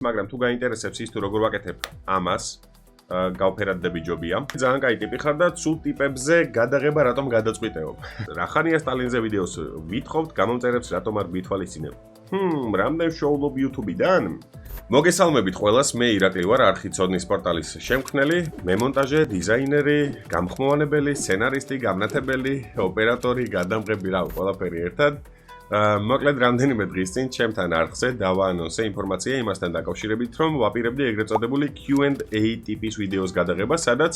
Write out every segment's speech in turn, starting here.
მაგრამ თუ გაინტერესებს ის თუ როგორ ვაკეთებ ამას, გავფერადდები ჯობია. ძალიან კაი ტიპი ხარ და ცუდ ტიპებზე გადაღება რატომ გადაწყვიტეო? რა ხანია სტალინზე ვიდეოს ვითხოვთ, გამომწერებს რატომ არ გვითვალისწინებ? რამდენ შოულობ YouTube-დან? მოგესალმებით ყველას, მე ირაკლი ვარ, არხიცოდნის პორტალის შემქმნელი, მემონტაჟე, დიზაინერი, გამხმოვანებელი, სცენარისტი, გამნათებელი, ოპერატორი, გადამღები, ყველაფერი ერთად. მოკლედ რამდენიმე დღის წინ ჩემთან არხზე დავაანონსე ინფორმაცია იმასთან დაკავშირებით, რომ ვაპირებდი ეგრეთ წოდებული Q&A ტიპის ვიდეოს გადაღებას, სადაც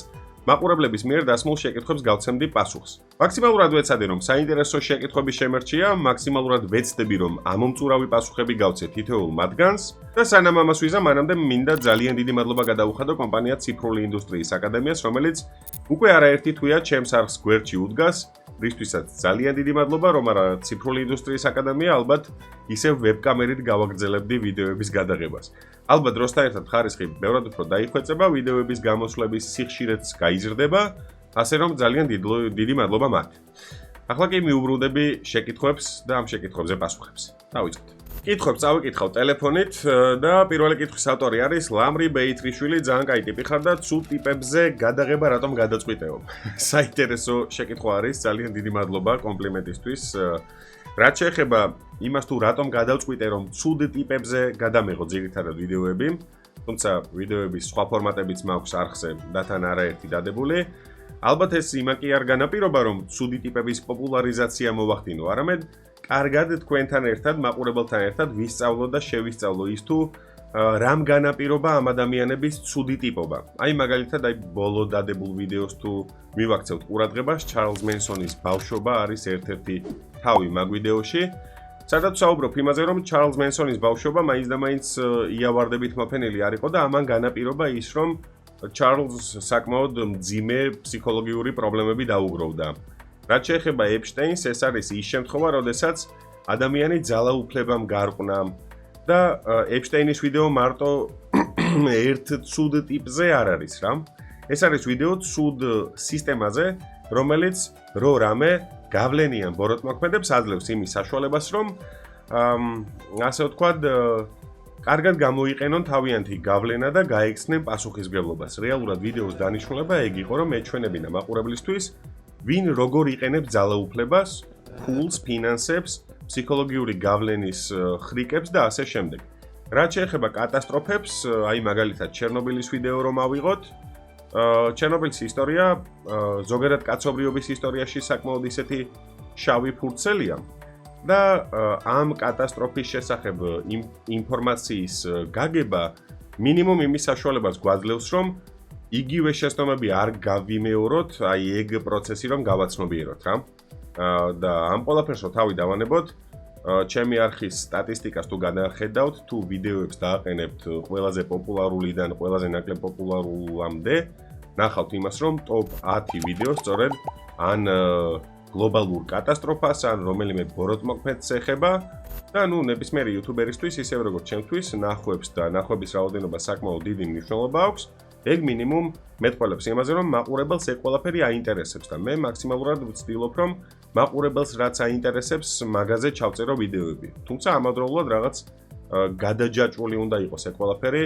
მაყურებლების მიერ დასმულ შეკითხვებს გავცემდი პასუხს. მაქსიმალურად ვეცადე, რომ საინტერესო შეკითხვები შემერჩია, მაქსიმალურად ვეცდები, რომ ამომწურავი პასუხები გავცე თითოეულ მათგანს და სანამ ამას ვიზამ, მანამდე მინდა ძალიან დიდი მადლობა გადაუხადო კომპანია ციფრული ინდუსტრიის აკადემიას, რომელიც უკვე არაერთი თვეა ჩემს არხს გვერდში უდგას. რისთვისაც ძალიან დიდი მადლობა, რომ არა ციფრული ინდუსტრიის აკადემია, ალბათ ისევ ვებკამერით გავაგრძელებდი ვიდეოების გადაღებას. ალბათ დროსთან ერთად ხარისხი ბევრად უფრო დაიხვეწება, ვიდეოების გამოსვლების სიხშირეც გაიზრდება, ასე რომ ძალიან დიდი მადლობა მათ. ახლა კი მიუბრუნდები შეკითხვებს და ამ შეკითხვებზე პასუხებს. დავიწყოთ. კითხვებს წავიკითხავ ტელეფონით და პირველი კითხვის ავტორი არის ლამრი ბეითრიშვილი, ძალიან კაი ტიპი ხარ და ცუდ ტიპებზე გადაღება რატომ გადაწყვიტეო? საინტერესო შეკითხვა არის, ძალიან დიდი მადლობა კომპლიმენტისთვის. რაც შეეხება იმას თუ რატომ გადავწყვიტე, რომ ცუდ ტიპებზე გადამეღო ძირითადად ვიდეოები, თუმცა ვიდეოების სხვა ფორმატებიც მაქვს არხზე და თან არაერთი დადებული. ალბათ ეს იმან კი არ განაპირობა, რომ ცუდი ტიპების პოპულარიზაცია მოვახდინო, არამედ კარგად თქვენთან ერთად, მაყურებელთან ერთად ვისწავლო და შევისწავლო ის თუ რამ განაპირობა ამ ადამიანების ცუდი ტიპობა. აი მაგალითად, ბოლო დადებულ ვიდეოს თუ მივაქცევთ ყურადღებას, ჩარლზ მენსონის ბავშვობა არის ერთ-ერთი თავი მაგ ვიდეოში, სადაც ვსაუბრობ იმაზე, რომ ჩარლზ მენსონის ბავშვობა მაინც და მაინც იავარდებით მოფენილი არ იყო და ამან განაპირობა ის, რომ ჩარლზს საკმაოდ მძიმე ფსიქოლოგიური პრობლემები დაუგროვდა. რაც შეეხება ეპშტეინს, ეს არის ის შემთხვევა, როდესაც ადამიანი ძალაუფლებამ გარყვნა და ეპშტეინის ვიდეო მარტო ერთ ცუდ ტიპზე არ არის რა. ეს არის ვიდეო ცუდ სისტემაზე, რომელიც რამე გავლენიან ბოროტმოქმედებს აძლევს იმის საშუალებას, რომ ასე ვთქვათ, კარგად გამოიყენონ თავიანთი გავლენა და გაექცნენ პასუხისმგებლობას. რეალურად ვიდეოს დანიშნულება ეგ იყო, რომ ეჩვენებინა მაყურებლისთვის ვინ როგორ იყენებს ძალაუფლებას, ფულს, ფინანსებს, ფსიქოლოგიური გავლენის ხრიკებს და ასე შემდეგ. რაც შეეხება კატასტროფებს, აი მაგალითად ჩერნობილის ვიდეო რომ ავიღოთ, ჩერნობილის ისტორია ზოგადად კაცობრიობის ისტორიაში საკმაოდ ისეთი შავი ფურცელია და ამ კატასტროფის შესახებ ინფორმაციის გაგება მინიმუმ იმის საშუალებას გვაძლევს, რომ იგივე შეცდომები არ გავიმეოროთ, აი ეგ პროცესი რომ გავაცნობიეროთ რა. და ამ ყველაფერს რო თავი დავანებოთ, ჩემი არხის სტატისტიკას თუ განახედავთ, თუ ვიდეოებს დააყენებთ ყველაზე პოპულარულიდან ყველაზე ნაკლებ პოპულარულამდე, ნახავთ იმას, რომ ტოპ 10 ვიდეო სწორედ ან გლობალურ კატასტროფას, ან რომელიმე ბოროტმოქმედს ეხება და ნებისმიერი იუთუბერისთვის, ისევ როგორც ჩემთვის, ნახვებს და ნახვების რაოდენობა საკმაოდ დიდი მნიშვნელობა აქვს. ეგ მინიმუმ მეტყველებს იმაზე, რომ მაყურებელს ეგ ყველაფერი აინტერესებს და მე მაქსიმალურად ვცდილობ, რომ მაყურებელს რაც აინტერესებს, მაგაზე ჩავწერო ვიდეოები. თუმცა ამავდროულად რაღაც გადაჯაჭვული უნდა იყოს ეგ ყველაფერი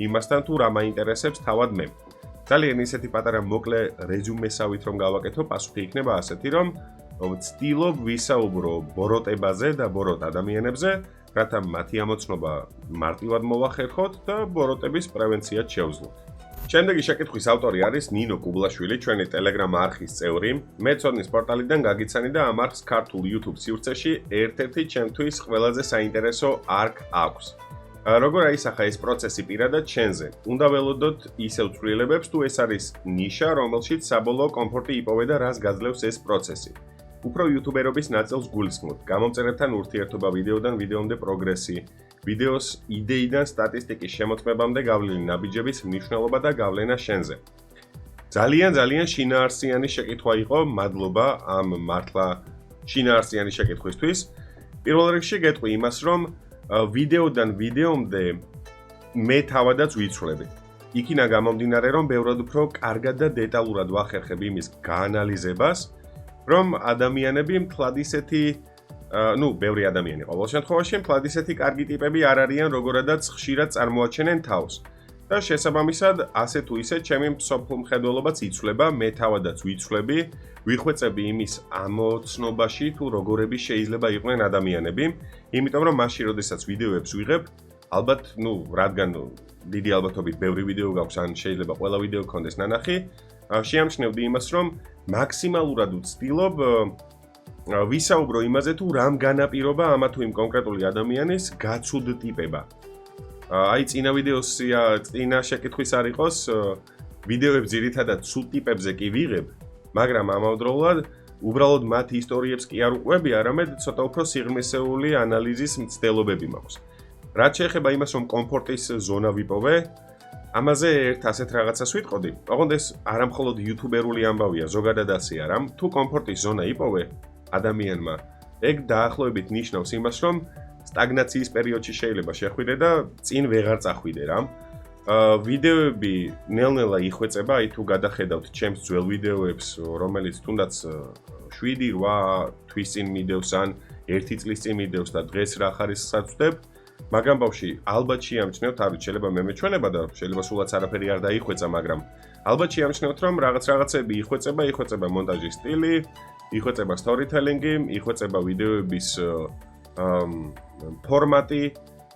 იმასთან თუ რა მაინტერესებს თავად მე. ძალიან ისეთი პატარა მოკლე რეზუმესავით რომ გავაკეთო, პასუხი იქნება ასეთი, რომ ვცდილობ ვისაუბრო ბოროტებაზე და ბოროტ ადამიანებზე, რათა მათი ამოცნობა მარტივად მოვახერხოთ და ბოროტების პრევენციად შევძლოთ. შემდეგი შეკითხვის ავტორი არის ნინო კუბლაშვილი, ჩვენი Telegram არხის წევრი. მე ცოდნის პორტალიდან გაგიცანი და ამ არხს ქართულ YouTube სივრცეში ერთ-ერთი ჩემთვის ყველაზე საინტერესო არქ აქვს. როგორ აისახა ეს პროცესი პირადად შენზე? უნდა ველოდოთ ისევ ცვლილებებს, თუ ეს არის ნიშა, რომელშიც საბოლოო კომფორტი იპოვე და რას გაძლევს ეს პროცესი. უფრო იუთუბერობის ნაწილს გულისხმობ. გამომწერებთან ურთიერთობა ვიდეოდან ვიდეომდე პროგრესი. ვიდეოს იდეიდან სტატისტიკის შემოწმებამდე გავლილი ნაბიჯების მნიშვნელობა და გავლენა შენზე. ძალიან შინაარსიანი შეკითხვა იყო, მადლობა ამ მართლა შინაარსიანი შეკითხვისთვის. პირველ რიგში გეტყვი იმას, რომ ვიდეოდან ვიდეომდე მე თავადაც ვიცვლები. იქინა გამომდინარე, რომ ბევრად უფრო კარგად და დეტალურად ვახერხებ იმის გაანალიზებას, რომ ადამიანები მთლად ისეთი ნუ ბევრი ადამიანი ყოველ შემთხვევაში მთლად ისეთი კარგი ტიპები არ არიან, როგორადაც ხშირად წარმოაჩენენ თავს. და შესაბამისად, ასე თუ ისე, ჩემი მსოფლმხედველობაც იცვლება, მე თავადაც ვიცვლები, ვიხვეწები იმის ამოცნობაში, თუ როგორები შეიძლება იყვნენ ადამიანები, იმიტომ რომ მაშინ, როდესაც ვიდეოებს ვიღებ, ალბათ, რადგან დიდი ალბათობით ბევრი ვიდეო გაქვს, ან შეიძლება ყველა ვიდეო გქონდეს ნანახი, შეამჩნევდი იმას, რომ მაქსიმალურად ვცდილობ ვისაუბრო იმაზე, თუ რამ განაპირობა ამა თუ იმ კონკრეტული ადამიანის გაცუდტიპება. აი წინა შეკითხვის არ იყოს, ვიდეოებს ძირითადად ცუდ ტიპებზე კი ვიღებ, მაგრამ ამავდროულად უბრალოდ მათ ისტორიებს კი არ უყვები, არამედ ცოტა უფრო სიღრმისეული ანალიზის მცდელობები მაქვს. რაც შეეხება იმას, რომ კომფორტის ზონა ვიპოვე, ამაზე ერთ ასეთ რაღაცას ვიტყოდი. ოღონდ ეს არამხოლოდ იუთუბერული ამბავია, ზოგადად ასე არა. თუ კომფორტის ზონა იპოვე ადამიანმა, ეგ დაახლოებით ნიშნავს იმას, რომ სტაგნაციის პერიოდში შეიძლება შეხვიდე და წინ ვეღარ წახვიდე რა. ვიდეოები ნელ-ნელა იხვეწება, აი თუ გადახედავთ ჩემს ძველ ვიდეოებს, რომელიც თუნდაც 7-8 თვის წინ მიდევს ან 1 წლის წინ მიდევს და დღეს რა ხარისხსაც ვწდებ, მაგრამ ბავში ალბათ შეამჩნევთ, არ ვიცი, შეიძლება მე მეჩვენება და შეიძლება სულაც არაფერი არ დაიხვეწა, მაგრამ ალბათ შეამჩნევთ, რომ რაღაცები იხვეწება მონტაჟის სტილი, იხვეწება სტორიტელინგი, იხვეწება ვიდეოების ფორმატი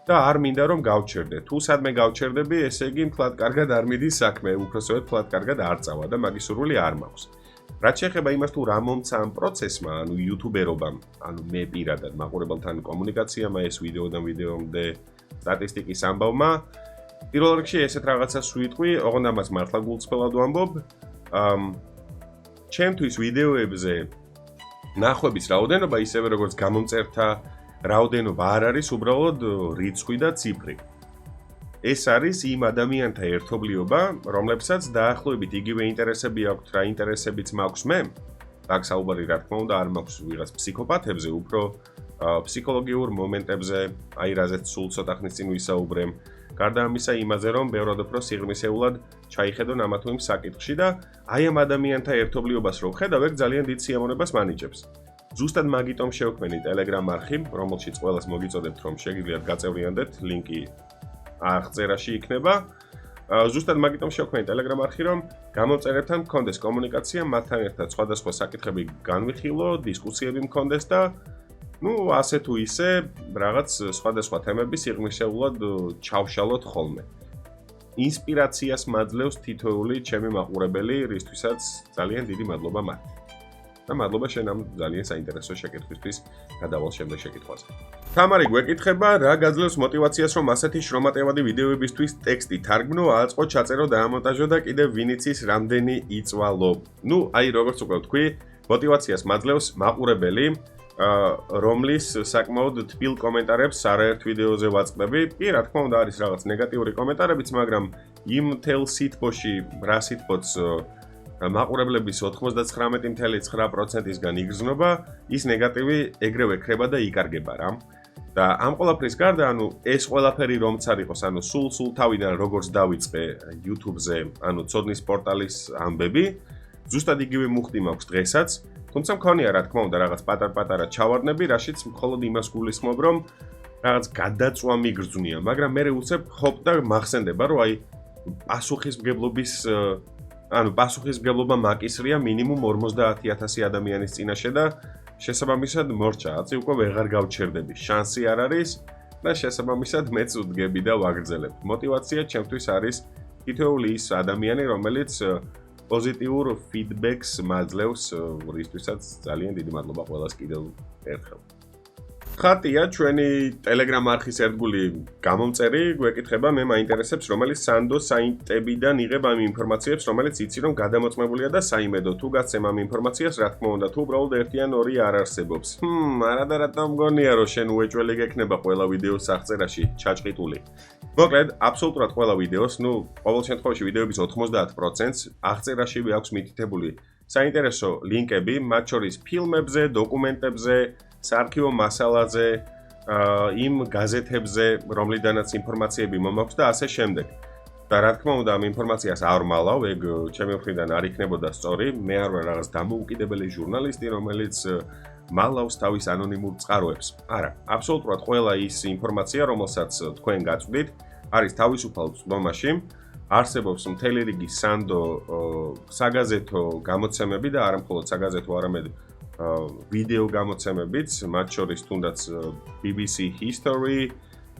და არ მინდა რომ გავჩერდე. თუ სადმე გავჩერდები, ესე იგი მთლად კარგად არ მიდის საქმე, უпроსოდ მთლად კარგად არ წავა და მაგის სურვილი არ მაქვს. რაც შეეხება იმას, თუ რა მომცა ამ პროცესმა, ანუ იუთუბერობამ, ანუ მე პირადად მაყურებელთან კომუნიკაციამ, ეს ვიდეოდან ვიდეომდე სტატისტიკის ამბავმა, პირველ რიგში ესეთ რაღაცას ვიტყვი, ოღონდ ამას მართლა გულწრფელად ვამბობ. ჩემთვის ვიდეოებზე ნახვების რაოდენობა, ისევე როგორც გამომწერთა რაოდენობა არ არის უბრალოდ რიცხვი და ციფრი. ეს არის იმ ადამიანთა ერთობლიობა, რომლებსაც დაახლოებით იგივე ინტერესები აქვთ, რა ინტერესებიც მაქვს მე. აქ საუბარი რა თქმა უნდა არ მაქვს ვიღაც ფსიქოპათებზე, უფრო ფსიქოლოგიურ მომენტებზე, აი რაზეც სულ ცოტა ხნის წინ ვისაუბრე. გარდა ამისა იმაზე, რომ ბევრად უფრო სიღრმისეულად ჩაიხედონ ამა თუ იმ საკითხში და აი ამ ადამიანთა ერთობლიობას რო ვხედავ, ეგ ძალიან დიდ სიამოვნებას მანიჭებს. ზუსტად მაგიტომ შევქმნი Telegram არხი, რომელშიც ყველას მოგიწოდებთ, რომ შეგიძლიათ გაწევრიანდეთ, ლინკი აღწერაში იქნება. ზუსტად მაგიტომ შევქმნი Telegram არხი, რომ გამომწერებთან მქონდეს კომუნიკაცია, მათთან ერთად სხვადასხვა საკითხები განვიხილო, დისკუსიები მქონდეს და ასე თუ ისე რაღაც სხვადასხვა თემები სიღრმისეულად ჩავშალოთ ხოლმე. ინსპირაციას მაძლევს თითოეული ჩემი მაყურებელი, რისთვისაც ძალიან დიდი მადლობა მათ. და მადლობა შენ ამ ძალიან საინტერესო შეკითხვისთვის გადავალ შემდეგ შეკითხვაზე. თამარი გვეკითხება, რა გაძლევს მოტივაციას, რომ ასეთი შრომატევადი ვიდეოებისთვის ტექსტი თარგმნო, აწყო, ჩაწერო, დაამონტაჟო და კიდევ ვინიცის რამდენი იწვალო. აი როგორც უკვე ვთქვი, მოტივაციას მაძლევს მაყურებელი, რომლის საკმაოდ თბილ კომენტარებს არაერთ ვიდეოზე ვაწყდები. კი, რა თქმა უნდა, არის რაღაც ნეგატიური კომენტარებიც, მაგრამ იმ თელ სითბოში, რა სითბოც მაყურებლების 99.9%-ისგან იგრძნობა, ის ნეგატივი ეგრევე ქრება და იკარგება რა. და ამ ყველაფრის გარდა, ეს ყველაფერი რომც არ იყოს, სულ თავიდან როგორც დავიწყე YouTube-ზე, ცოდნის პორტალის ამბები, ზუსტად იგივე მუხტი მაქვს დღესაც, თუმცა მქონია რა თქმა უნდა რაღაც პატარ-პატარა ჩავარდნები, რაშიც მხოლოდ იმას გულისხმობ, რომ რაღაც გადაწვა მიგრძნია, მაგრამ მე უცებ ჰოპ და მახსენდება, რომ აი პასუხისმგებლობა მაკისრია მინიმუმ 50,000 ადამიანის წინაშე და შესაბამისად მორჩა, აცი უკვე ვეღარ გავჩერდები, შანსი არ არის და შესაბამისად მეც ვდგები და ვაგრძელებ. მოტივაცია ჩემთვის არის თითოეული ის ადამიანი, რომელიც პოზიტიურ ფიდბექს მაძლევს, რისთვისაც ძალიან დიდი მადლობა ყველას კიდევ ერთხელ. ხატია ჩვენი Telegram არხის ერთგული გამომწერი, გვეკითხება, მე მაინტერესებს, რომელიც სანდო საინტებიდან იღებ ამ ინფორმაციებს, რომელიც იცი რომ გადამოწმებულია და საიმედო. თუ გაცემ ამ ინფორმაციას, რა თქმა უნდა, თუ უბრალოდ 1 ან 2 არ არსებობს. არა რატომ მგონია, რომ შენ უეჭველი გექნება ყველა ვიდეოს აღწერაში ჩაჭყიტული. მოკლედ, აბსოლუტურად ყველა ვიდეოს, ყოველ შემთხვევაში ვიდეოების 90%-ს აღწერაშივე აქვს მითითებული საინტერესო ლინკები, მათ შორის ფილმებზე, დოკუმენტებზე, საარქივო მასალაზე, იმ გაზეთებზე, რომლიდანაც ინფორმაციები მომაქვს და ასე შემდეგ. და რა თქმა უნდა, ამ ინფორმაციას არ მალავ, ეგ ჩემი მხრიდან არ იქნებოდა სწორი. მე არ ვარ რაღაც დამოუკიდებელი ჟურნალისტი, რომელიც მალავს თავის ანონიმურ წყაროებს. არა, აბსოლუტურად ყველა ის ინფორმაცია, რომელსაც თქვენ გაწვდით, არის თავისუფალ წვდომაში. არსებობს მთელი რიგი სანდო საგაზეთო გამოცემები და არა მხოლოდ საგაზეთო, არამედ ვიდეო გამოცემებიც, მათ შორის თუნდაც BBC History,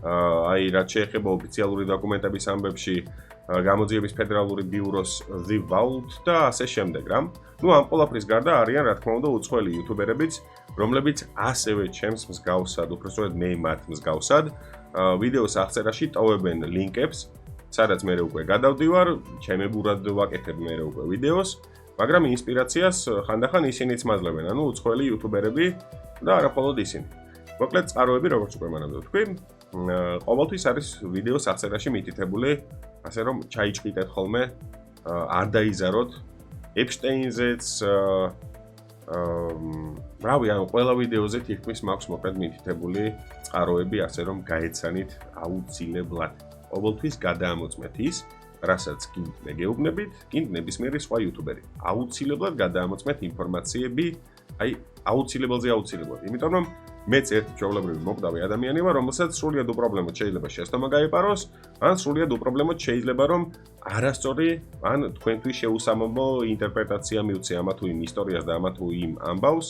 აი რაც შეეხება ოფიციალური დოკუმენტების ამბებში, გამოძიების ფედერალური ბიუროს The Vault და ასე შემდეგ რა. ნუ ამ ყველაფრის გარდა არიან რა თქმა უნდა უცხოელი იუთუბერებიც, რომლებიც ასევე ჩემს მსგავსად, უბრალოდ მე მათ მსგავსად, ვიდეოს აღწერაში ტოვებენ ლინკებს, სადაც მე უკვე გადავდივარ, ჩემებურად ვაკეთებ მე უკვე ვიდეოს, მაგრამ ინსპირაციას ხანდახან ისინიც მაძლევენ, ანუ უცხოელი იუთუბერები და არა მხოლოდ ისინი. მოკლედ წყაროები, როგორც უკვე მანამდე ვთქვი, ყოველთვის არის ვიდეოს აღწერაში მითითებული, ასე რომ ჩაიჭყიდეთ ხოლმე, არ დაიზაროთ ეპშტეინზეც, რავი, ანუ ყველა ვიდეოზე თითქმის მაქვს მოკლედ მითითებული წყაროები, ასე რომ გაეცანით აუცილებლად. ყოველთვის გადაამოწმეთ ის, რასაც გინდ მეგეუბნებით, გინდ ნებისმიერი სხვა იუთუბერი. აუცილებლად გადაამოწმეთ ინფორმაციები, აი აუცილებელზე აუცილებლად. იმიტომ რომ მეც ერთი ჩვეულებრივი მოკდავი ადამიანი ვარ, რომელსაც სრულიად უპრობლემოდ შეიძლება შეცდომა გაეპაროს, ან სრულიად უპრობლემოდ შეიძლება რომ არასწორი, ან თქვენთვის შეუსამობო ინტერპრეტაცია მივცე ამა თუ იმ ისტორიას და ამა თუ იმ ამბავს,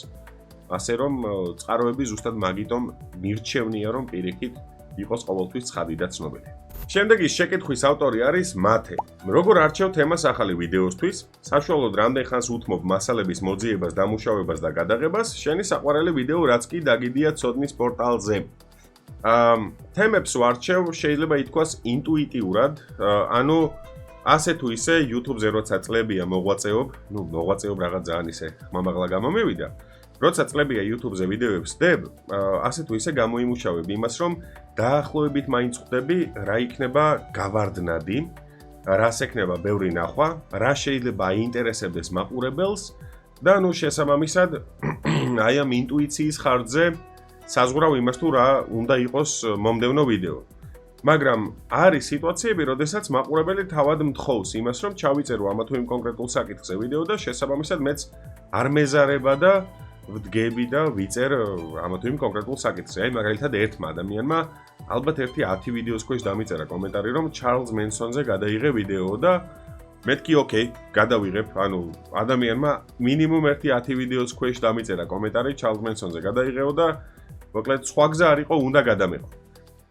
ასე რომ წყაროები ზუსტად მაგიტომ მირჩევნია რომ პირიქით იყოს ყოველთვის ცხადი და ცნობილი. შემდეგი შეკითხვის ავტორი არის მათე. როგორ არჩევ თემას ახალი ვიდეოსთვის? საშუალოდ რამდენ ხანს უთმობ მასალების მოძიებას, დამუშავებას და გადაღებას? შენი საყვარელი ვიდეო რაც კი დაგიდია ცოდნის პორტალზე. თემებს ვარჩევ შეიძლება ითქვას ინტუიტიურად, ანუ ასე თუ ისე YouTube-ზე როცა წლებია მოღვაწეობ, მოღვაწეობ რაღაც ძალიან ისე ხმამაღლა გამომივიდა. როცა წლებია YouTube-ზე ვიდეოებს ვდებ, ასე თუ ისე გამოიმუშავებ იმას, რომ დაახლოებით მაინც ხვდები, რა იქნება გავარდნადი, რას ექნება ბევრი ნახვა, რა შეიძლება აინტერესებდეს მაყურებელს და ნუ შესაბამისად აი ამ ინტუიციის ხარჯზე საზღურავ იმას თუ რა უნდა იყოს მომდევნო ვიდეო. მაგრამ არის სიტუაციები, როდესაც მაყურებელი თავად მთხოვს იმას, რომ ჩავიწერო ამა თუ იმ კონკრეტულ საკითხზე ვიდეო და შესაბამისად მეც არ მეზარება და ვდგები და ვიწერ ამა თუ იმ კონკრეტულ საკითხზე. აი მაგალითად ერთმა ადამიანმა ალბათ ერთი 10 ვიდეოს ქვეშ დამიწერა კომენტარი, რომ ჩარლზ მენსონზე გადაიღე ვიდეო და მეთქი ოკეი, გადავიღებ, ანუ ადამიანმა მინიმუმ ერთი 10 ვიდეოს ქვეშ დამიწერა კომენტარი ჩარლზ მენსონზე გადაიღეო და მოკლედ სხვა გზა არ იყო, უნდა გადამეყო.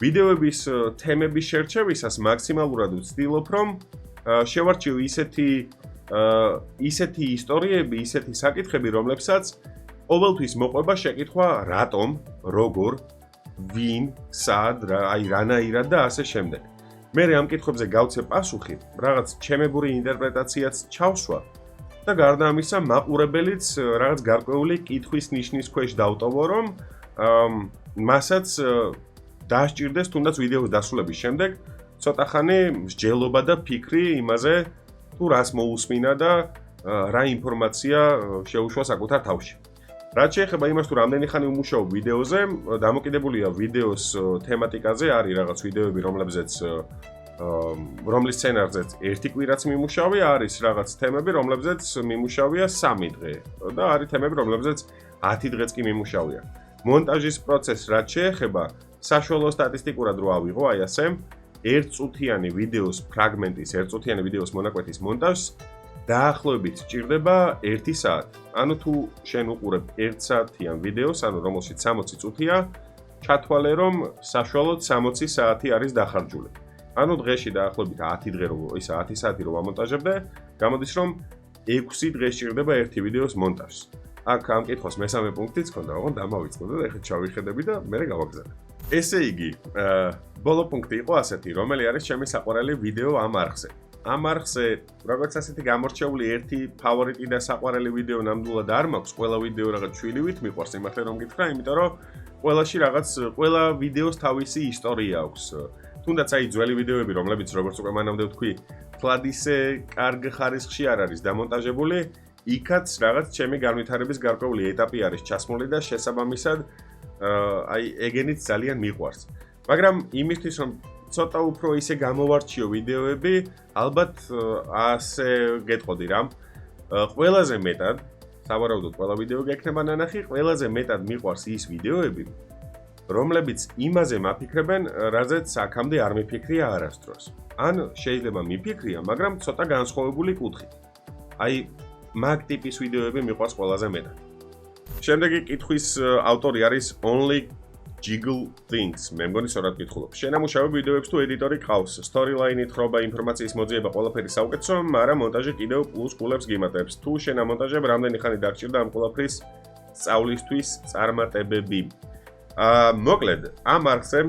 ვიდეოების თემების შერჩევისას მაქსიმალურად ვცდილობ, რომ შევარჩიო ისეთი ისტორიები, ისეთი საკითხები, რომლებსაც ყოველთვის მოყვება შეკითხვა რატომ, როგორ, ვინ, სად, აი რანაირად და ასე შემდეგ. მე ამ კითხვებზე გავცე პასუხი, რაღაც ჩემებური ინტერპრეტაციაც ჩავსვა და გარდა ამისა მაყურებელიც რაღაც გარკვეული კითხვის ნიშნის ქვეშ დავტოვო, რომ მასაც დაასჭირდეს თუნდაც ვიდეოს დასრულების შემდეგ ცოტა ხანი მსჯელობა და ფიქრი იმაზე, თუ რას მოусმინა და რა ინფორმაცია შეუშვა საკუთარ თავში. რაც შეეხება იმას, თუ რამდენი ხანი ვმუშაობ ვიდეოზე, დამოკიდებულია ვიდეოს თემატიკაზე, არის რაღაც ვიდეოები, რომლის სცენარზეც ერთი კვირაც მიმუშავია, არის რაღაც თემები, რომლებზეც მიმუშავია 3 დღე და არის თემები, რომლებზეც 10 დღეც კი მიმუშავია. მონტაჟის პროცესს რაც შეეხება, საშუალო სტატისტიკურად რო ავიღო, აი ასე, ერთწუთიანი ვიდეოს ფრაგმენტის, ერთწუთიანი ვიდეოს მონაკვეთის მონტაჟს დაახლოებით სჭირდება 1 საათი. ანუ თუ შენ უყურებ 1 საათიან ვიდეოს, ანუ რომელშიც 60 წუთია, ჩათვალე რომ საშუალოდ 60 საათი არის დახარჯული. ანუ დღეში დაახლოებით 10 დღე რო ისა 10 საათი რო ვამონტაჟებდე, გამოდის რომ 6 დღე სჭირდება ერთი ვიდეოს მონტაჟს. აქ ამ კითხვის მესამე პუნქტიც ქონდა, ოღონდ დამავიწყო და ეხლა ჩავიხედები და მე გავაგზავნე. ესე იგი, ბოლო პუნქტი იყო ასეთი, რომელი არის ჩემი საყვარელი ვიდეო ამ არხზე. ამ არხზე, როგორც ასეთი გამორჩეული ერთი ფავორიტი და საყვარელი ვიდეო ნამდვილად არ მაქვს, ყველა ვიდეო რაღაც შვილივით მიყვარს, იმართლა რომ გითხრა, იმიტომ რომ ყველა ვიდეოს თავისი ისტორია აქვს. თუნდაც აი ძველი ვიდეოები, რომლებიც როგორც უკვე მანამდე ვთქვი, თლად ისე კარგ ხარისხში არ არის დამონტაჟებული, იქაც რაღაც ჩემი განვითარების გარკვეული ეტაპი არის ჩასმული და შესაბამისად აი ეგენიც ძალიან მიყვარს. მაგრამ იმისთვის რომ ცოტა უფრო ისე გამოვარჩიო ვიდეოები, ალბათ ასე გეტყოდი რა. ყველაზე მეტად სავარაუდოდ ყველა ვიდეო გექნება ნანახი, ყველაზე მეტად მიყვარს ის ვიდეოები, რომლებიც იმაზე მაფიქრებენ, რაზეც აქამდე არ მიფიქრია არასდროს. ან შეიძლება მიფიქრია, მაგრამ ცოტა განსხვავებული კუთხით. აი, მაგ ტიპის ვიდეოები მიყვარს ყველაზე მეტად. შემდეგი კითხვის ავტორი არის Only Jiggle Things. მე მგონი სწორად კითხულობ. შენამუშავებ ვიდეოებს თუ ედიტორი ყავს, storyline-ით ხრობა, ინფორმაციის მოძიება, ყველაფერი საუკეთესო, მაგრამ მონტაჟი კიდევ პლუს კულებს გიმატებს. თუ შენამონტაჟებ, რამდენი ხანი დაგჭირდა ამ ყველაფრის სწავლისთვის წარმატებები? მოკლედ, ამ არხზე,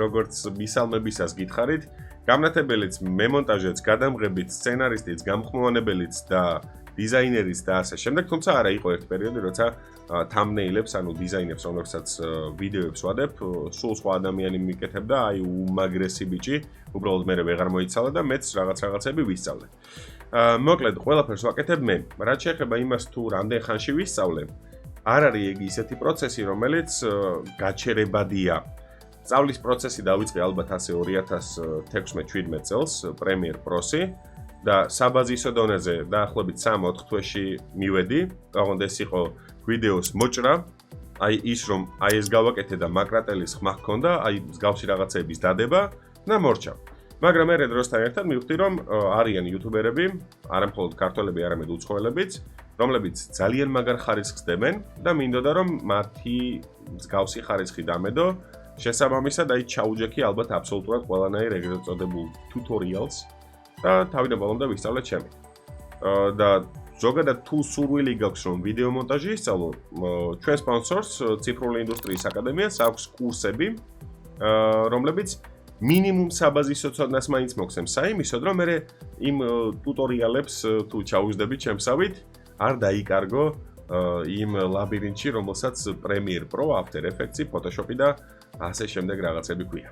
როგორც მისალმებისას გითხარით, გამნათებელიც, მემონტაჟეც, გადამღებიც, სცენარისტიც, გამხმოვანებელიც და დიზაინერიც და ასე შემდეგ, თუმცა არა იყო ერთ პერიოდი, როცა thumbnail-ებს, ანუ დიზაინებს, რომლებსაც ვიდეოებს ვადებ, სულ სხვა ადამიანი მიკეთებდა, აი უმაგრესი ბიჭი, უბრალოდ მე ვეღარ მოიცალა და მეც რაღაცები ვისწავლე. მოკლედ, ყველაფერს ვაკეთებ მე. რაც შეეხება იმას, თუ რამდენ ხანში ვისწავლე, არ არის ეგ ისეთი პროცესი, რომელიც გაჩერებადია. სწავლის პროცესი დავიწყე ალბათ ასე 2016-17 წელს Premiere Pro-ში და საბაზისო დონეზე დაახლოებით 3-4 თვეში მივედი. ოღონდ ეს იყო ვიდეოს მოჭრა, აი ის რომ აი ეს გავაკეთე და მაკრატელის ხმა ჰქონდა, აი მსგავსი რაღაცების დადება და მორჩა. მაგრამ მე დროსთან ერთად მივხვდი რომ არიან იუთუბერები, არა მხოლოდ ქართველები, არამედ უცხოელებიც, რომლებიც ძალიან მაგარ ხარისხს დებენ და მინდოდა რომ მათი მსგავსი ხარისხი დამედო. შესაბამისად, აი ჩაუჯექი ალბათ აბსოლუტურად ყველანაირ ეგრეთ წოდებულ tutorials და თავიდან ბოლომდე ვისწავლე ჩემი. და ზოგადად თუ სურვილი გაქვს რომ ვიდეო მონტაჟი ისწავლო, ჩვენ სპონსორს ციფრული ინდუსტრიის აკადემიას აქვს კურსები, რომლებიც მინიმუმ საბაზისო ცოდნას მაინც მოგცემს საიმისოდ, რომ მე იმ ტუტორიალებს თუ ჩაუждები ჩემსავით, არ დაიკარგო იმ ლაბირინთში, რომელსაც Premiere Pro, After Effects, Photoshop და ასე შემდეგ რაღაცები ქვია.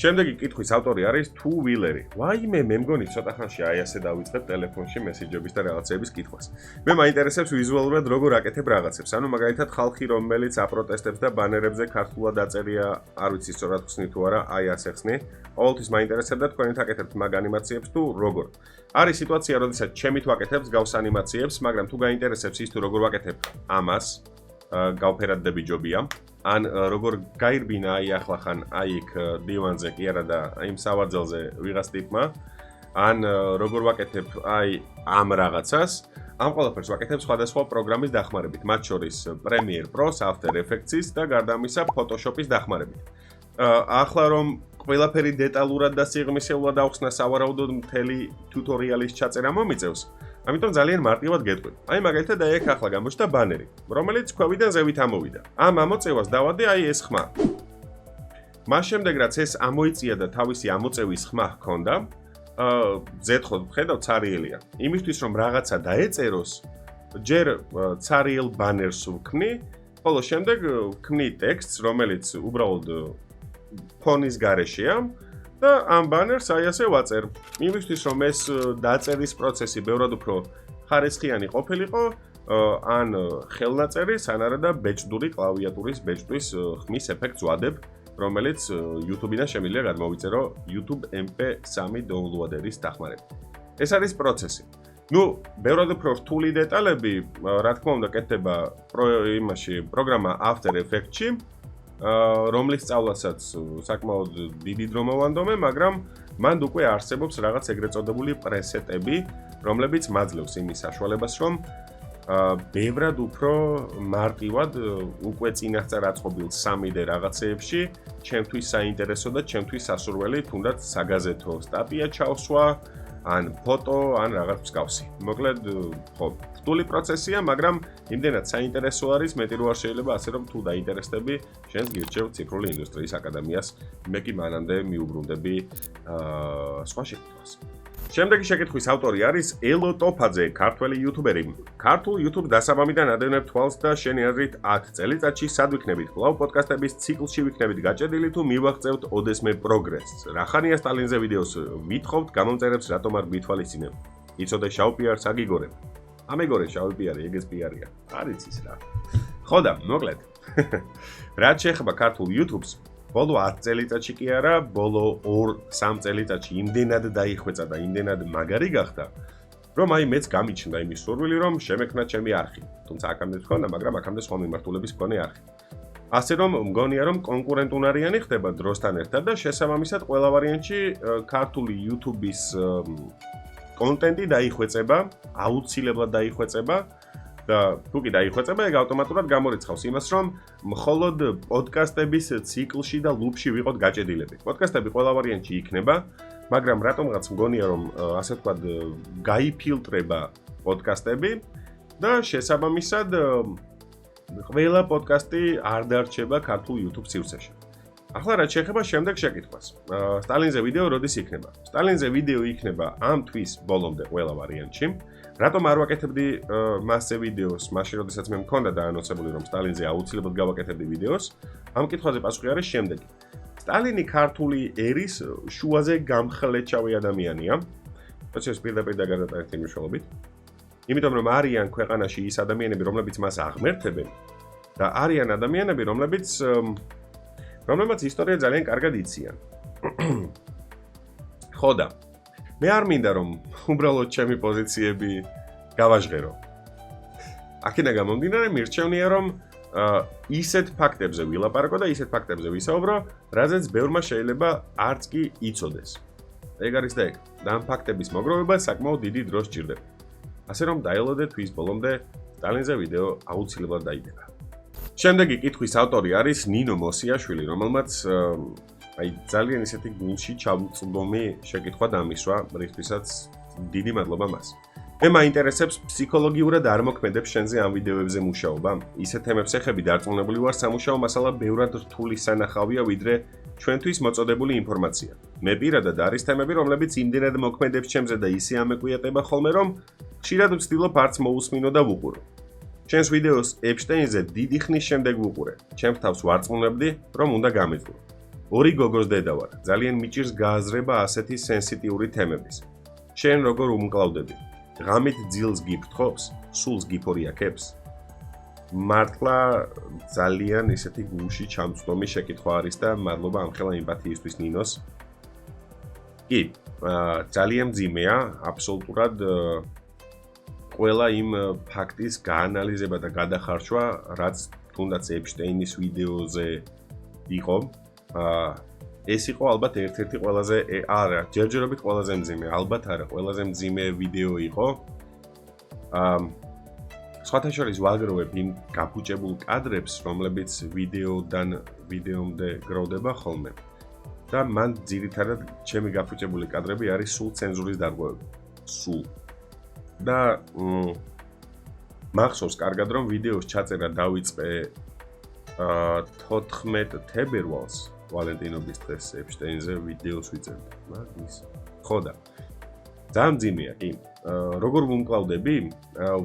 შემდეგი კითხვის ავტორი არის თუ ვილერი. ვაიმე, მე მგონი ცოტა ხანში აი ასე დავიწყებ ტელეფონში მესიჯების და რაღაცების კითხვას. მე მაინტერესებს ვიზუალურად როგორ აკეთებ რაღაცებს. ანუ მაგალითად ხალხი რომელიც აპროტესტებს და ბანერებზე ქართულად დაწერია, არ ვიცი სწორად ხსნი თუ არა, აი ასე ხსნი. ყოველთვის მაინტერესებდა თქვენით აკეთებთ მაგ ანიმაციებს თუ როგორ. არის სიტუაცია, როდესაც ჩემით ვაკეთებ გავს ანიმაციებს, მაგრამ თუ გაინტერესებს ის თუ როგორ ვაკეთებ ამას, გავფერადდები ჯობია. ან როგორ გაირბინა აი ახლახან აი იქ დივანზე კი არა და იმ სავარძელზე ვიღაც ტიპმა, ან როგორ ვაკეთებ აი ამ რაღაცას, ამ ყველაფერს ვაკეთებ სხვადასხვა პროგრამის დახმარებით, მათ შორის Premiere Pro, After Effects და გარდა ამისა Photoshop-ის დახმარებით. ახლა რომ ყველაფერი დეტალურად და სიღრმისეულად ავხსნა, სავარაუდოდ მთელი ტუტორიალის ჩაწერა მომიწევს. ამიტომ ძალიან მარტივად გეტყვი. აი მაგალითად აი აქ ახლა გამოჩნდა ბანერი, რომელიც ქვევიდან ზევით ამოვიდა. ამ ამოწევას დავადე აი ეს ხმა. მას შემდეგ რაც ეს ამოიწია და თავისი ამოწევის ხმა ჰქონდა, Z-ხოდ ხედავ ცარიელია. იმისთვის რომ რაღაცა დაეწეროს, ჯერ ცარიელ ბანერს ვქმნი, ხოლო შემდეგ ვქმნი ტექსტს, რომელიც უბრალოდ ფონის გარეშეა. და ამ ბანერს აი ასე ვაწერ. იმისთვის რომ ეს დაწერის პროცესი ბევრად უფრო ხარისხიანი ყოფილიყო, ან ხელნაწერის, ან არა და ბეჭდური კლავიატურის ბეჭდვის ხმის ეფექტს ვადებ, რომელიც YouTube-დან შემიძლია გადმოვიწერო YouTube MP3 downloader-ის დახმარებით. ეს არის პროცესი. ნუ, ბევრად უფრო რთული დეტალები, რა თქმა უნდა, კეთდება იმაში პროგრამა After Effects-ში, რომლის სწავლასაც საკმაოდ დიდი დრო მოვანდომე, მაგრამ მანდ უკვე არსებობს რაღაც ეგრეთ წოდებული პრესეტები, რომლებიც მაძლევს იმის საშუალებას, რომ ბევრად უფრო მარტივად უკვე წინასწარ აწყობილ 3D რაღაცეებში ჩემთვის საინტერესო და ჩემთვის სასურველი თუნდაც საგაზეთო სტატია ჩავსვა, ან ფოტო, ან რაღაც მსგავსი. მოკლედ, ხო, რთული პროცესია, მაგრამ იმდენად საინტერესო არის, მეტი რო არ შეიძლება ასე რომ თუ დაინტერესდები, შენს გირჩევ ციფრული ინდუსტრიის აკადემიას, მე კი მანამდე მიუბრუნდები სხვა შეკითხვას. შემდეგი შეკითხვის ავტორი არის ელო ტოფაძე, ქართველი იუთუბერი. ქართულ YouTube დასაბამიდან ადევნებ თვალს და შენი აზრით 10 წელიწადში სად ვიქნებით? კვლავ პოდკასტების ციკლში ვიქნებით გაჭედილი თუ მივაღწევთ ოდესმე პროგრესს? რახანია სტალინზე ვიდეოს ვითხოვთ, გამომწერებს რატომ არ გვითვალისწინებ? იცოდე შავ პიარს აგიგორებ. ამეგორე შავი პიარი, ეგეც პიარია. არ იცის რა. ხო და, მოკლედ. რაც შეეხება ქართულ YouTube-ს, ბოლო 10 წელიწადში კი არა, ბოლო 2-3 წელიწადში იმდენად დაიხვეწა და იმდენად მაგარი გახდა, რომ აი მეც გამიჩნდა იმის სურვილი, რომ შემექმნა ჩემი არხი. თუმცა აქამდე თქონდა, მაგრამ აქამდე სხვა მიმართულების მქონე არხი. ასე რომ მგონია რომ კონკურენტუნარიანი ხდება დროსთან ერთად და შესაბამისად ყველა ვარიანტში ქართული YouTube-ის კონტენტი დაიხვეწება, აუცილებლად დაიხვეწება და თუ კი დაიხვეწება, ეგ ავტომატურად გამორიცხავს იმას, რომ მხოლოდ პოდკასტების ციკლში და ლუპში ვიყოთ გაჭედილები. პოდკასტები ყველა ვარიანტში იქნება, მაგრამ რატომღაც მგონია რომ ასე ვთქვათ გაიფილტრება პოდკასტები და შესაბამისად ყველა პოდკასტი არ დარჩება ქართულ YouTube სივრცეში. ახლა რაც შეეხება შემდეგ შეკითხვას. სტალინზე ვიდეო როდის იქნება? სტალინზე ვიდეო იქნება ამ თვის ბოლომდე ყველა ვარიანტში. რატომ არ ვაკეთებდი მასზე ვიდეოს, მაშინ როდესაც მე მქონდა დაანონსებული რომ სტალინზე აუცილებლად გავაკეთებდი ვიდეოს? ამ კითხვაზე პასუხი არის შემდეგი. სტალინი ქართული ერის შუაზე გამხლეჩავი ადამიანია. პროცესს პირდაპირ დაგადატანეთ იმ მნიშვნელობით. იმიტომ რომ არიან ქვეყანაში ის ადამიანები, რომლებიც მას აღმერთებენ და არიან ადამიანები, რომლებიც ისტორია ძალიან კარგად იციან. ხოდა, მე არ მინდა რომ უბრალოდ ჩემი პოზიციები გავაჟღერო. აქედან გამომდინარე, მირჩევნია რომ ისეთ ფაქტებზე ვილაპარაკო და ისეთ ფაქტებზე ვისაუბრო, რაზეც ბევრმა შეიძლება არც კი იცოდეს. ეგ არის და ეგ. და ამ ფაქტების მოგროვება საკმაოდ დიდი დრო სჭირდება. ასე რომ დაელოდეთ თვის ბოლომდე სტალინზე ვიდეო აუცილებლად დაიდება. შემდეგი კითხვის ავტორი არის ნინო მოსიაშვილი, რომელმაც ძალიან ისეთი გულში ჩამწვდომი შეკითხვა დამისვა, რისთვისაც დიდი მადლობა მას. მე მაინტერესებს ფსიქოლოგიურად არ მოქმედებს შენზე ამ ვიდეოებზე მუშაობა. ისეთ თემებს ეხები დარწმუნებული ვარ, სამუშაო მასალა ბევრად რთული სანახავია, ვიდრე ჩვენთვის მოწოდებული ინფორმაცია. მე პირადად არის თემები, რომლებიც იმდენად მოქმედებს ჩემზე და ისე ამეკვიეტება ხოლმე, რომ ხშირად ვცდილობ არც მოусმინო და ვუყურო. ჩემს ვიდეოს ეპშტეინზე დიდი ხნის შემდეგ ვუყურე. ჩემს თავს ვარწმუნებდი, რომ უნდა გამეწვო. ორი გოგოს დედა ვარ. ძალიან მიჭირს გააზრება ასეთი სენსიტიური თემების. შენ როგორ უმკლავდები? ღამით ძილს გიფრთხობს, სულს გიფორიაქებს? მართლა ძალიან ისეთი გულში ჩამწვდომი შეკითხვა არის და მადლობა ამხელა ემპათიისთვის ნინოს. კი, ძალიან მძიმეა, აბსოლუტურად ყველა იმ ფაქტის გაანალიზება და გადახარშვა, რაც თუნდაც ეპშტეინის ვიდეოზე იყო. ეს იყო ალბათ ერთ-ერთი ყველაზე არა, ჯერჯერობით ყველაზე მძიმე, ალბათ არა, ყველაზე მძიმე ვიდეო იყო. სხვათა შორის ვაგროვებ იმ გაფუჭებულ კადრებს, რომლებიც ვიდეომდე გროვდება ხოლმე. და მან ძირითადად ჩემი გაფუჭებული კადრები არის სულ ცენზურის დარღვევები. სულ. და მახსოვს კარგად რომ ვიდეოს ჩაწერა დავიწყე 14 თებერვალს ვალენტინობის დღეს ეპშტეინზე ვიდეოს ვიწერდი. მაგის. ხოდა. ძალიან მძიმეა, კი. როგორ ვუმკლავდები?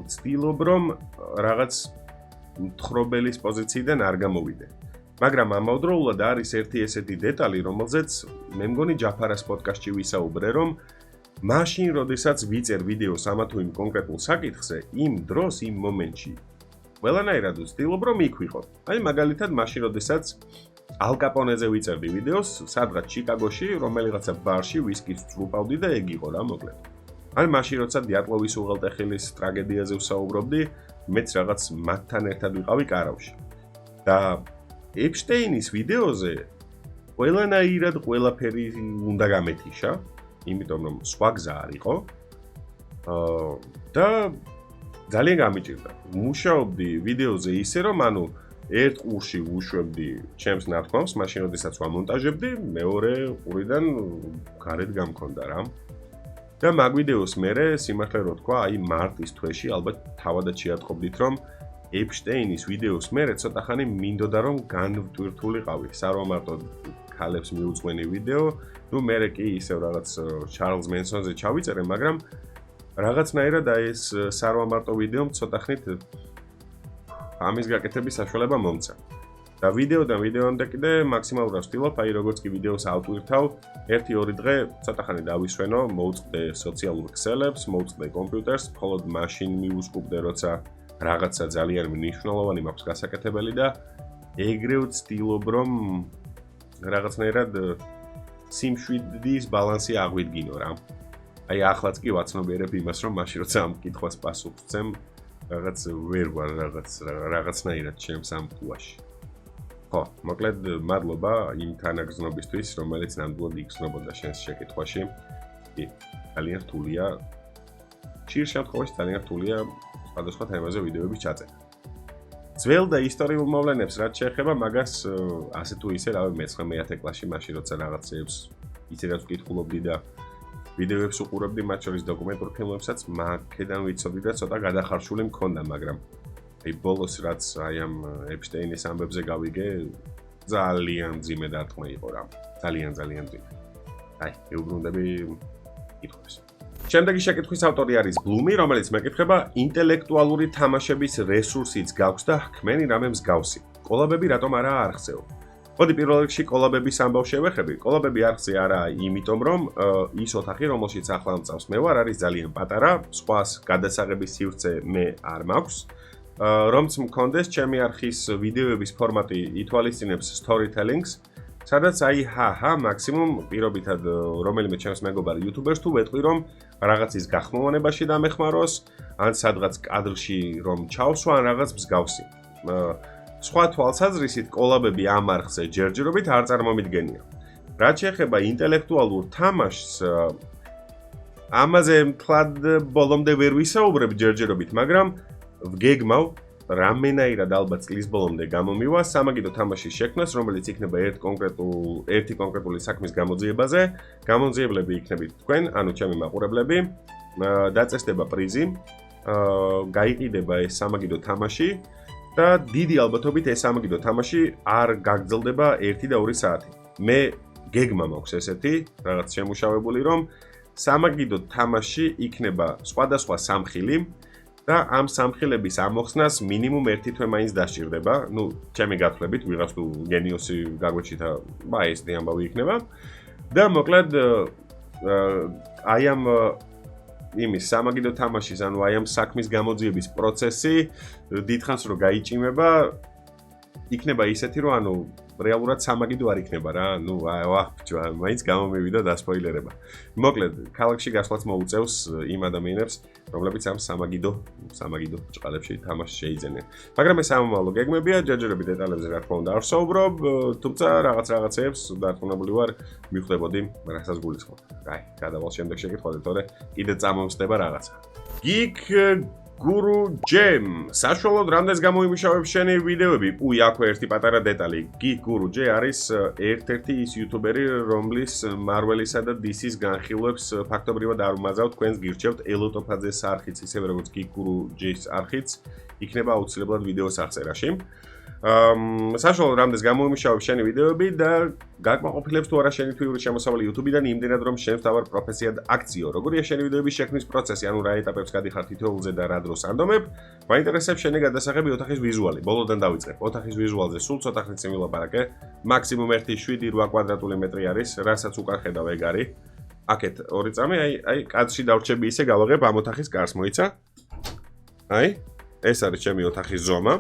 ვცდილობ რომ რაღაც მთხრობელის პოზიციიდან არ გამოვიდე. მაგრამ ამავდროულად არის ერთი ესეთი დეტალი, რომელზეც მე მგონი ჯაფარას პოდკასტში ვისაუბრე, რომ მაშინ, როდესაც ვიწერ ვიდეოს ამა თუ იმ კონკრეტულ საკითხზე, იმ დროს, იმ მომენტში ყველანაირად ვცდილობ რომ იქ ვიყო. აი მაგალითად, მაშინ, როდესაც ალ კაპონეზე ვიწერდი ვიდეოს, სადღაც ჩიკაგოში, რომელიღაცა ბარში ვისკის ვწრუპავდი და ეგ იყო რა მოკლედ. აი მაშინ, როცა დიატლოვის უღელტეხილის ტრაგედიაზე ვსაუბრობდი, მეც რაღაც მათთან ერთად ვიყავი კარავში. და ეპშტეინის ვიდეოზე ყველანაირად ყველაფერი უნდა გამეთიშა, იმიტომ რომ სხვა გზა არ იყო. და ძალიან გამიჭირდა. მუშაობდი ვიდეოზე ისე რომ ერთ ყურში ვუშვებდი ჩემს ნათქვამს, მაშინ როდესაც ვამონტაჟებდი, მეორე ყურიდან გარეთ გამქონდა რა. და მაგ ვიდეოს მერე სიმართლე რო თქვა, აი მარტის თვეში ალბათ თავადაც შეატყობდით რომ ეპშტეინის ვიდეოს მერე ცოტა ხანი მინდოდა რომ განვტვირთულიყავი. საერთო მარტო ქალებს მიუძღვენი ვიდეო, ნუ მერე კი ისევ რაღაც ჩარლზ მენსონზე ჩავიწერე, მაგრამ რაღაცნაირად აი ეს საერთო მარტო ვიდეომ ცოტა ხნით ამის გაკეთების საშუალება მომცა. და ვიდეოდან ვიდეომდე კიდე მაქსიმალურად ვცდილობ, აი როგორც კი ვიდეოს ავტვირთავ, 1-2 დღე ცოტა ხანი დავისვენო, მოვწყდე სოციალურ ქსელებს, მოვწყდე კომპიუტერს, მხოლოდ მაშინ მივუსკუბდე, როცა რაღაცა ძალიან მნიშვნელოვანი მაქვს გასაკეთებელი და ეგრე ვცდილობ, რომ რაღაცნაირად სიმშვიდის ბალანსი აღვიდგინო რა. აი ახლაც კი ვაცნობიერებ იმას, რომ მაშინ როცა ამ კითხვას პასუხს ვცემ, რაღაც ვერ ვარ რაღაცნაირად ჩემს ამ პუაში. ხო, მოკლედ მადლობა იმ თანაგზნობისთვის, რომელიც ნამდვილად იგრძნობოდა შენს შეკითხვაში. კი, ძალიან რთულია. ხშირ შემთხვევაში ძალიან რთულია სხვადასხვა თემაზე ვიდეოების ჩაწერა. ძველ და ისტორიულ მოვლენებს რაც შეეხება, მაგას ასე თუ ისე, რავი, მე-9-10 კლასში მაშინ როცა რაღაცებს ისედაც ვკითხულობდი და ვიდეოებს უყურებდი, მათ შორის დოკუმენტურ ფილმებსაც, მაგედან ვიცოდი და ცოტა გადახარშული მქონდა, მაგრამ აი ბოლოს რაც აი ამ ეპშტეინის ამბებზე გავიგე, ძალიან ძიმე დარტყმა იყო რა. ძალიან ძიმე. აი, მეუბრუნდები კითხვებს. შემდეგი შეკითხვის ავტორი არის ბლუმი, რომელიც მეკითხება ინტელექტუალური თამაშების რესურსიც გაქვს და ხმენი რამე მსგავსი. კოლაბები რატომ არაა არხზეო? მოდი პირველ რიგში კოლაბების ამბავს შევეხები. კოლაბები არხზე არაა, იმიტომ რომ ის ოთახი, რომელშიც ახლა მწავს მე ვარ, არის ძალიან პატარა, სხვას გადასაღების სივრცე მე არ მაქვს. რომც მქონდეს ჩემი არხის ვიდეოების ფორმატი ითვალისწინებს storytelling-ს, სადაც აი მაქსიმუმ პირობითად რომელიმე ჩემს მეგობარ YouTuber-ს თუ ვეტყვი რომ რაღაცის გახმოვანებაში დამეხმაროს, ან სადღაც კადრში რომ ჩავსვა, ან რაღაც მსგავსი. სხვა თვალსაზრისით კოლაბები ამ არხზე ჯერჯერობით არ წარმომიდგენია. რაც შეეხება ინტელექტუალურ თამაშს, ამაზე მთლად ბოლომდე ვერ ვისაუბრებ ჯერჯერობით, მაგრამ ვგეგმავ რამენაირად ალბათ წლის ბოლომდე გამომივა სამაგიდო თამაშის შექმნას, რომელიც იქნება ერთი კონკრეტული საქმის გამოძიებაზე. გამოძიებლები იქნებით თქვენ, ანუ ჩემი მაყურებლები, დაწესდება პრიზი, გაიყიდება ეს სამაგიდო თამაში და დიდი ალბათობით ეს სამაგიდო თამაში არ გაგრძელდება 1 და 2 საათი. მე გეგმა მაქვს ესეთი, რაღაც შემუშავებული, რომ სამაგიდო თამაში იქნება სხვადასხვა სამხილი და ამ სამხილების ამოხსნას მინიმუმ 1 თვე მაინც დასჭირდება. ნუ, ჩემი გათვლებით, ვიღაც თუ გენიოსი გაგვეჩითა, ესეთი ამბავი იქნება. და მოკლედ აი ამ იმის სამაგიდო თამაშის, ანუ აი ამ საქმის გამოძიების პროცესი დიდხანს რო გაიჭიმება, იქნება ისეთი, რომ ანუ რეალურად სამაგიდო არ იქნება რა. ნუ ბიჭო, მაინც გამომივიდა დასპოილერება. მოკლედ, ქალაქში გასვლაც მოუწევს იმ ადამიანებს, რომლებიც ამ სამაგიდო ჭყალებში თამაშს შეიძენენ. მაგრამ ეს ამომავლო გეგმებია, ჯერჯერობით დეტალებზე რა თქმა უნდა არ ვსაუბრობ, თუმცა რაღაცეებს დარწმუნებული ვარ, მივხვდებოდი, რასაც გულისხმობ. აი, გადავალ შემდეგ შეკითხვაზე, თორე კიდე წამოვსდება რაღაცა. Geek Guru Jam. საშუალოდ რამდენს გამოიმუშავებ შენი ვიდეოები? აქვე ერთი პატარა დეტალი. Geek Guru J არის ერთ-ერთი ის იუთუბერი, რომლის Marvel-ისა და DC-ს განხილვებს ფაქტობრივად არ უმაზავ, თქვენს გირჩევთ ელოტოფაძეს არხიც, ისევე როგორც Geek Guru J-ს არხიც, იქნება აუცილებლად ვიდეოს აღწერაში. საშუალოდ რამდენს გამოიმუშავებ შენი ვიდეოები და გაკმაყოფილებს თუ არა შენი თვიური შემოსავალი YouTube-დან იმდენად რომ შენ თავარ პროფესიად აქციო. როგორია შენი ვიდეოების შექმნის პროცესი, ანუ რა ეტაპებს გადიხარ თითოეულზე და რა დროს ანდომებ? მაინტერესებს შენი გადასაღები ოთახის ვიზუალი. ბოლოდან დავიწყებ. ოთახის ვიზუალზე სულ ცოტა ხნით ვილაპარაკე. მაქსიმუმ 1.7 კვადრატული მეტრი არის, რასაც უკან ხედავ ეგ არის. აქეთ ორი წამი, აი კადრში დავრჩები ისე გავაღებ ამ ოთახის კარს, მოიცა? აი, ეს არის ჩემი ოთახის ზომა.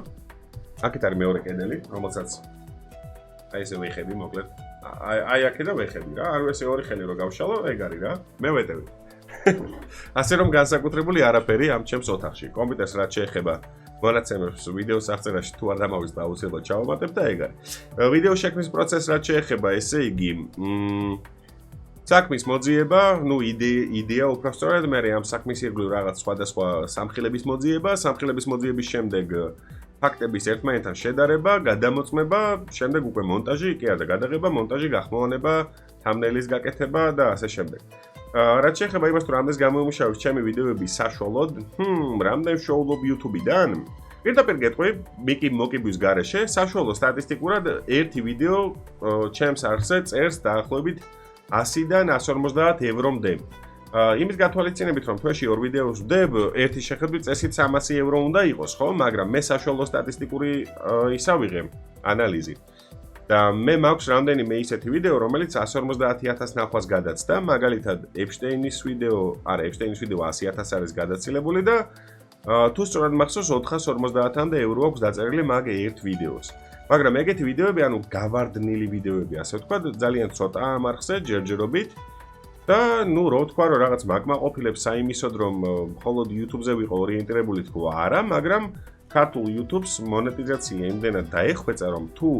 აქეთ არის მეორე კედელი, რომელსაც აი ესე ვეხები, მოკლედ. აი აქედა ვეხები რა, არ ესე ორი ხელი რო გავშალო, ეგ არის რა. მე ვეტევი. ასე რომ განსაკუთრებული არაფერი ამ ჩემს ოთახში. კომპიუტერს რაც შეეხება მონაცემებს ვიდეოს აღწერაში თუ არ დამავიწყდა, აუცილებლად ჩავამატებ და ეგ არის. ვიდეოს შექმნის პროცესს რაც შეეხება, ესე იგი, საქმის მოძიება, ნუ იდეა უпростоრად, მე ამ საქმის ირგვლივ რაღაც სხვადასხვა სამხილების მოძიება, სამხილების მოძიების შემდეგ ფაქტების ერთმანეთთან შედარება, გადამოწმება, შემდეგ უკვე მონტაჟი, კი არა, გადაღება, მონტაჟი, გახმოვანება, thumbnail-ის გაკეთება და ასე შემდეგ. რაც შეეხება იმას, თუ რამდენს გამოიმუშავებს ჩემი ვიდეოები საშუალოდ, რამდენ შოულობ YouTube-დან? პირდაპირ გეტყვი, მოკიბვის გარეშე, საშუალო სტატისტიკურად ერთი ვიდეო ჩემს არხზე წერს დაახლოებით 100-დან 150 ევრომდე. იმის გათვალისწინებით, რომ თვეში 2 ვიდეოს ვდებ, ერთი შეხედვით წესით 300 евро უნდა იყოს, ხო? მაგრამ მე საშუალო სტატისტიკური ისავიღე ანალიზი. და მე მაქვს რამდენიმე ისეთი ვიდეო, რომელიც 150,000 ნახვას გადაცდა, მაგალითად, ეპშტეინის ვიდეო 100,000 არის გადაცილებული და თუ სწორად მახსოვს 450-მდე евро აქვს დაწერილი მაგ ერთ ვიდეოს. მაგრამ ეგეთი ვიდეოები, ანუ გავარდნილი ვიდეოები, ასე ვთქვათ, ძალიან ცოტა ამ არხზე ჯერჯერობით. და ნუ რო თქვა რომ რაღაც მაგმაყოფილებს საიმისოდ რომ მხოლოდ YouTube-ზე ვიყო ორიენტირებული თქო არა, მაგრამ ქართულ YouTube-ს მონეტიზაცია იმდენად დაეხვეწა რომ თუ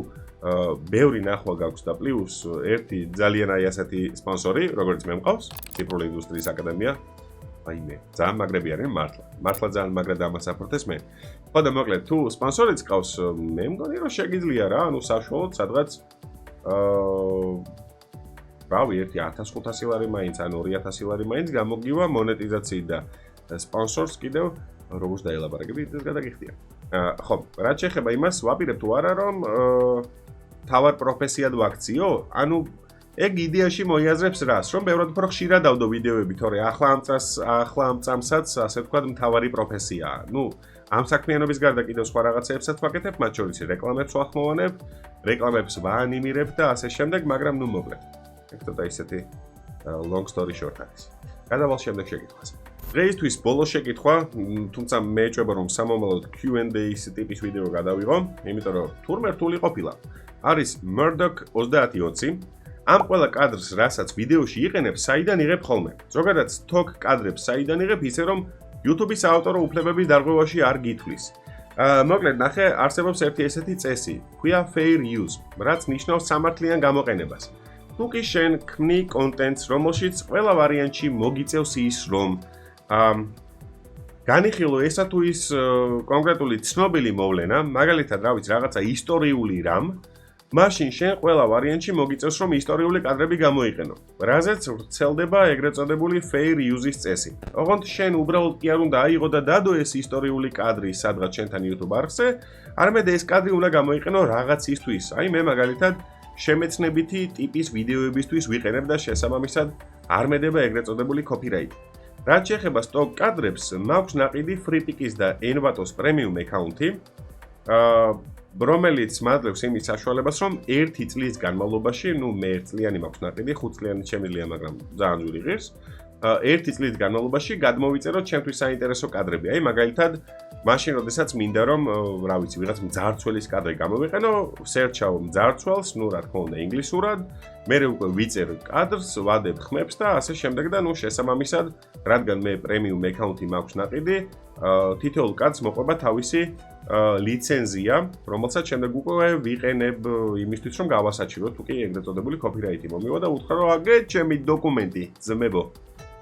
ბევრი ნახვა გაქვს და პლუს ერთი ძალიან ასეთი სპონსორი, როგორც მე მყავს, ციფრული ინდუსტრიის აკადემია, აი მე, ძალიან მაგრები არიან მართლა ძალიან მაგრად ამასაფრთხეს მე. ხო და მოკლედ თუ სპონსორიც ყავს, მე მგონი რომ შეგიძლია რა, ანუ საშუალოდ სადღაც რავი, ერთი 1500 ლარი მაინც, ან 2000 ლარი მაინც გამოგივა მონეტიზაციით და სპონსორს კიდევ როგორც დაელაპარაკები, ეს გადაგიხდია. ხო, რაც შეეხება იმას, ვაპირებ თუ არა რომ თავარ პროფესიად ვაქციო, ანუ ეგ იდეაში მოიაზრებს რას, რომ ბევრად უფრო ხშირად დავდო ვიდეოები, თორე ახლა ამ წამსაც, ასე ვთქვათ, მთავარი პროფესიაა. ნუ, ამ საქმიანობის გარდა კიდევ სხვა რაღაცებსაც ვაკეთებ, მათ შორის რეკლამებს ვახმოვანებ, რეკლამებს ვაანიმირებ და ასე შემდეგ, მაგრამ ნუ მოკლედ. ეგ ცოტა ისეთი long story short არის. გადავალ შემდეგ შეკითხვას. დღეისთვის ბოლო შეკითხვა, თუმცა მე ეჭვება რომ სამომავლოდ Q&A-ის ტიპის ვიდეო გადავიღო, იმიტომ რომ თურმე რთული ყოფილა. არის Murdoch 3020. ამ ყველა კადრს, რასაც ვიდეოში იყენებ, საიდან იღებ ხოლმე? ზოგადად stock კადრებს საიდან იღებ, ისე რომ YouTube-ის საავტორო უფლებების დარღვევაში არ გითვლის. მოკლედ, ნახე, არსებობს ერთი ესეთი წესი, ქვია fair use, რაც ნიშნავს სამართლიან გამოყენებას. თუ კი შენ ქმნი კონტენტს, რომელშიც ყველა ვარიანტში მოგიწევს ის, რომ განიხილო ესა თუ ის კონკრეტული ცნობილი მოვლენა, მაგალითად, რა ვიცი, რაღაცა ისტორიული რამ, მაშინ შენ ყველა ვარიანტში მოგიწევს, რომ ისტორიული კადრები გამოიყენო. რაზეც ვრცელდება ეგრეთ წოდებული fair use-ის წესი. ოღონდ შენ უბრალოდ კი არ უნდა აიღო და დადო ეს ისტორიული კადრი სადღაც შენთან YouTube არხზე, არამედ ეს კადრი უნდა გამოიყენო რაღაცისთვის. აი მე მაგალითად შემეცნებითი ტიპის ვიდეოებისთვის ვიყენებ და შესაბამისად არ მედება ეგრეთ წოდებული copyright. რაც შეეხება stock კადრებს, მაქვს ნაყიდი FreePic-ის და Envato-s პრემიუმ აკაუნთი, რომელიც მადლობს იმის საშუალებას, რომ 1 წლის განმავლობაში, ნუ მე 1 წლიანი მაქვს ნაყიდი, 5 წლიანი შემიძლია, მაგრამ ძალიან ძვირი ღირს, 1 წლის განმავლობაში გადმოვიწეროთ ჩემთვის საინტერესო კადრები. აი მაგალითად, მაშინ როდესაც მინდა რომ, რა ვიცი, ვიღაც მძარცველის კადრი გამოვიყენო, სერჩავ მძარცველს, ნუ რა თქმა უნდა ინგლისურად, მე უკვე ვიწერ კადრს, ვადებ ხმებს და ასე შემდეგ და ნუ შესაბამისად, რადგან მე პრემიუმ აკაუნთი მაქვს ნაყიდი, თითოეულ კადრს მოყვება თავისი ლიცენზია, რომელსაც შემდეგ უკვე ვიყენებ იმისთვის, რომ გავასაჩივროთ, თუ კი ეგრეთ წოდებული copyright-ი მომივა და უთხრა რომ აგე ჩემი დოკუმენტი, ძმებო,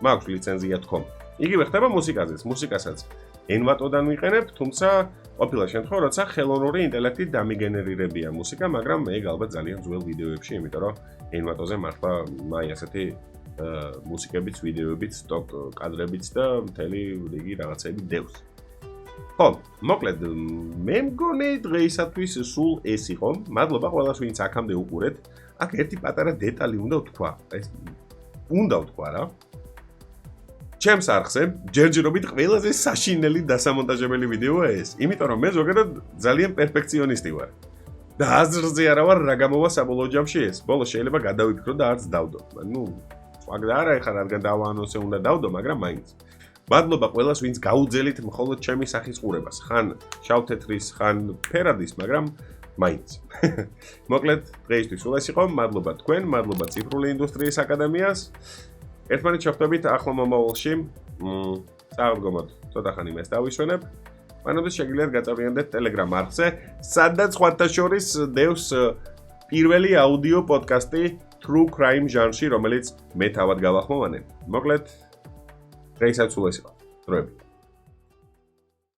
მაქვს ლიცენზია თქო. იგივე ხდება მუსიკაზეც, მუსიკასაც Envato-დან ვიყენებ, თუმცა ყოფილა შემთხვევა, როცა ხელოვნური ინტელექტით დამიგენერირებია მუსიკა, მაგრამ ეგ ალბათ ძალიან ძველ ვიდეოებში, იმიტომ რომ Envato-ზე მართლა მაი ასეთი მუსიკებიც, ვიდეოებიც, stock კადრებიც და მთელი რიგი რაღაცები დევს. ხო, მოკლედ, მე მგონი დღეისათვის სულ ეს იყო. მადლობა ყველას, ვინც აქამდე უყურეთ. აქ ერთი პატარა დეტალი უნდა ვთქვა. უნდა ვთქვა რა. ჩემს არხზე ჯერჯერობით ყველაზე საშინელი დასამონტაჟებელი ვიდეოა ეს. იმიტომ რომ მე ზოგადად ძალიან პერფექციონისტი ვარ. და აზრზე არა ვარ რა გამოვა საბოლოო ჯამში ეს. ბოლოს შეიძლება გადავიფიქრო და არც დავდო. ნუ, სხვა არა ეხლა რადგან დავაანონსე უნდა დავდო, მაგრამ მაინც. მადლობა ყველას, ვინც გაუძელით მხოლოდ ჩემი სახის ყურებას. ხან შავთეთრის, ხან ფერადის, მაგრამ მაინც. მოკლედ, დღეისთვის სულ ეს იყო. მადლობა თქვენ, მადლობა ციფრული ინდუსტრიის აკადემიას. ერთმანეთს შევხვდებით ახლო მომავალში. წარდგომოთ, ცოტა ხანი მას დავისვენებ. მანამდე შეგიძლიათ გაწევრიანდეთ Telegram არხზე, სადაც სხვათა შორის დევს პირველი აუდიო პოდკასტი True Crime ჟანრში, რომელიც მე თავად გავახმოვანე. მოკლედ, დღეისაც სულ ეს იყო. დროებით.